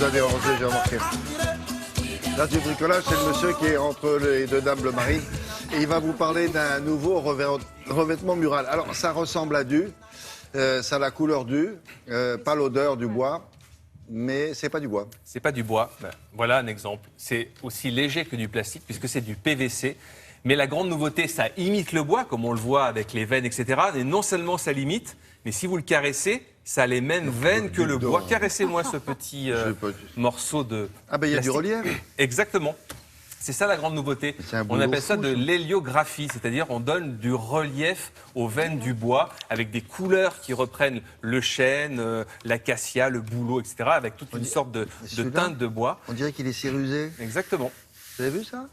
a dérangé, j'ai remarqué. Là, du bricolage, c'est le monsieur qui est entre les deux dames bleu marine. Et il va vous parler d'un nouveau revêtement mural. Alors, ça ressemble à du, ça a la couleur du, pas l'odeur du bois, mais c'est pas du bois. C'est pas du bois. Ben, voilà un exemple. C'est aussi léger que du plastique puisque c'est du PVC. Mais la grande nouveauté, ça imite le bois, comme on le voit avec les veines, etc. Et non seulement ça l'imite, mais si vous le caressez, ça a les mêmes veines que le bois. Caressez-moi ce petit morceau de Ah ben il y a du relief. Exactement. C'est ça la grande nouveauté. On appelle ça de l'héliographie, c'est-à-dire on donne du relief aux veines du bois avec des couleurs qui reprennent le chêne, l'acacia, le bouleau, etc. avec toute une sorte de teinte de bois. On dirait qu'il est cirrusé. Exactement. Vous avez vu ça?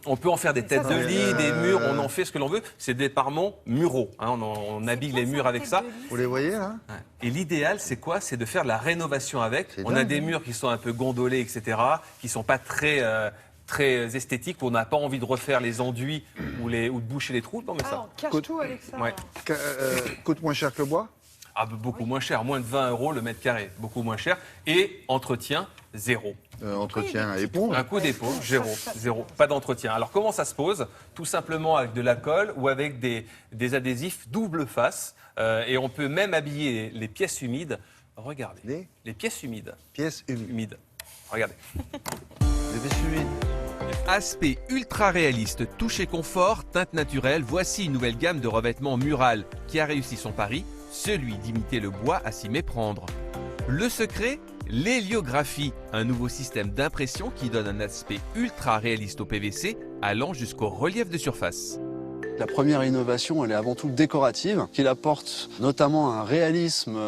On peut en faire des têtes de lit, des murs, on en fait ce que l'on veut. C'est des parements muraux. Hein, on habille les murs avec ça. Vous les voyez là? Et l'idéal, c'est quoi? C'est de faire de la rénovation avec. On a des murs qui sont un peu gondolés, etc., qui ne sont pas très esthétiques, où on n'a pas envie de refaire les enduits ou de boucher les trous. Non, mais ça. On cache tout avec ça. Ouais. Coûte moins cher que le bois? Ah, beaucoup moins cher, moins de 20 € le mètre carré, beaucoup moins cher. Et entretien, zéro. Entretien à éponge. Un coup d'éponge, zéro. Pas d'entretien. Alors comment ça se pose? Tout simplement avec de la colle ou avec des adhésifs double face. Et on peut même habiller les pièces humides. Regardez. Les pièces humides. Pièces humides. Regardez. Les pièces humides. Aspect ultra réaliste, touche et confort, teinte naturelle, voici une nouvelle gamme de revêtements mural qui a réussi son pari, celui d'imiter le bois à s'y méprendre. Le secret? L'héliographie, un nouveau système d'impression qui donne un aspect ultra réaliste au PVC allant jusqu'au relief de surface. La première innovation, elle est avant tout décorative, qu'il apporte notamment un réalisme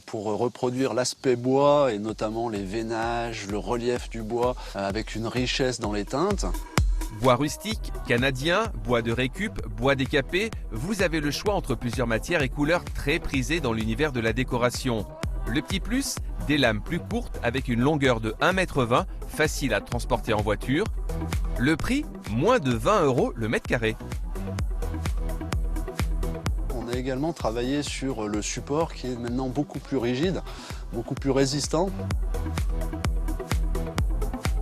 pour reproduire l'aspect bois et notamment les veinages, le relief du bois avec une richesse dans les teintes. Bois rustique, canadien, bois de récup, bois décapé, vous avez le choix entre plusieurs matières et couleurs très prisées dans l'univers de la décoration. Le petit plus, des lames plus courtes avec une longueur de 1,20 m, facile à transporter en voiture. Le prix, moins de 20 € le mètre carré. On a également travaillé sur le support qui est maintenant beaucoup plus rigide, beaucoup plus résistant.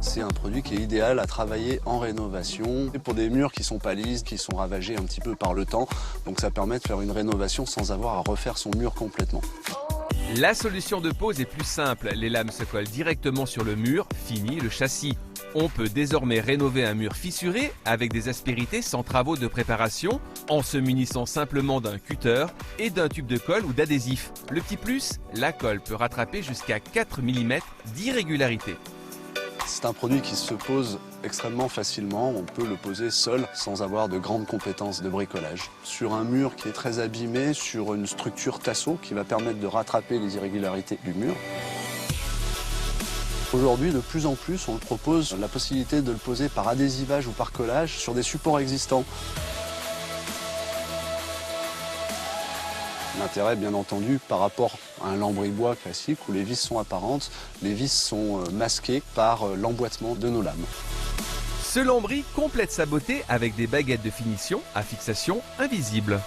C'est un produit qui est idéal à travailler en rénovation et pour des murs qui ne sont pas lisses, qui sont ravagés un petit peu par le temps. Donc ça permet de faire une rénovation sans avoir à refaire son mur complètement. La solution de pose est plus simple, les lames se collent directement sur le mur, fini le châssis. On peut désormais rénover un mur fissuré avec des aspérités sans travaux de préparation en se munissant simplement d'un cutter et d'un tube de colle ou d'adhésif. Le petit plus, la colle peut rattraper jusqu'à 4 mm d'irrégularité. C'est un produit qui se pose extrêmement facilement, on peut le poser seul sans avoir de grandes compétences de bricolage. Sur un mur qui est très abîmé, sur une structure tasseau qui va permettre de rattraper les irrégularités du mur. Aujourd'hui, de plus en plus, on propose la possibilité de le poser par adhésivage ou par collage sur des supports existants. L'intérêt, bien entendu, par rapport à un lambris-bois classique où les vis sont apparentes, les vis sont masquées par l'emboîtement de nos lames. Ce lambris complète sa beauté avec des baguettes de finition à fixation invisible.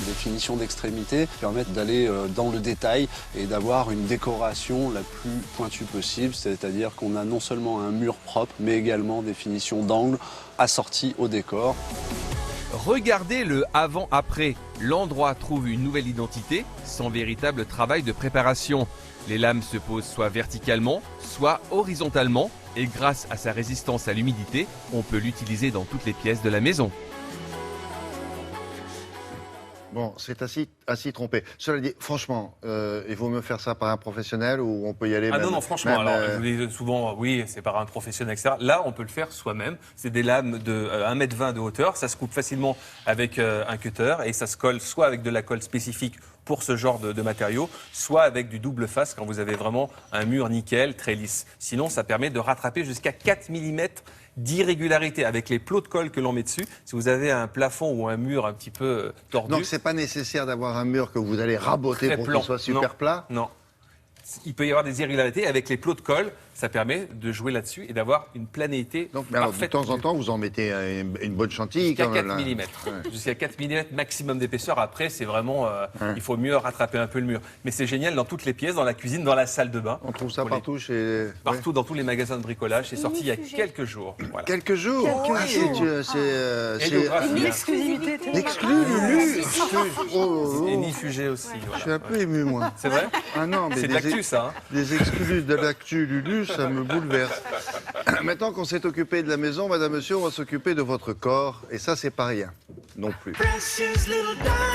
Les finitions d'extrémité permettent d'aller dans le détail et d'avoir une décoration la plus pointue possible, c'est-à-dire qu'on a non seulement un mur propre, mais également des finitions d'angle assorties au décor. Regardez le avant-après. L'endroit trouve une nouvelle identité sans véritable travail de préparation. Les lames se posent soit verticalement, soit horizontalement et grâce à sa résistance à l'humidité, on peut l'utiliser dans toutes les pièces de la maison. Bon, c'est assez trompé. Cela dit, franchement, il vaut mieux faire ça par un professionnel ou on peut y aller Ah même, non, franchement, alors je vous dis souvent, oui, c'est par un professionnel, etc. Là, on peut le faire soi-même. C'est des lames de 1,20 m de hauteur. Ça se coupe facilement avec un cutter et ça se colle soit avec de la colle spécifique pour ce genre de matériaux, soit avec du double face quand vous avez vraiment un mur nickel, très lisse. Sinon, ça permet de rattraper jusqu'à 4 mm d'irrégularité avec les plots de colle que l'on met dessus. Si vous avez un plafond ou un mur un petit peu tordu... Donc, c'est pas nécessaire d'avoir un mur que vous allez raboter pour qu'il soit super plat? Non. Il peut y avoir des irrégularités avec les plots de colle. ça permet de jouer là-dessus et d'avoir une planéité Donc, mais alors, de parfaite. temps en temps, vous en mettez une bonne chantilly. Jusqu'à quand 4 même, là. mm. Jusqu'à 4 mm maximum d'épaisseur. Après, c'est vraiment. Il faut mieux rattraper un peu le mur. Mais c'est génial dans toutes les pièces, dans la cuisine, dans la salle de bain. On trouve ça Pour les- partout chez... Partout dans tous les magasins de bricolage. C'est sorti il y a quelques jours. Voilà. Quelques jours. Ah, Héliographie, Une hein. exclusivité. l'exclu, Lulu. Oh, Et oh. Nifugé aussi. Je Voilà. suis un peu ému, moi. C'est vrai? Ah non, mais C'est de l'actu, ça. Hein. des exclus de l'actu Lulu, ça me bouleverse. Maintenant qu'on s'est occupé de la maison, madame, monsieur, on va s'occuper de votre corps. Et ça, c'est pas rien non plus.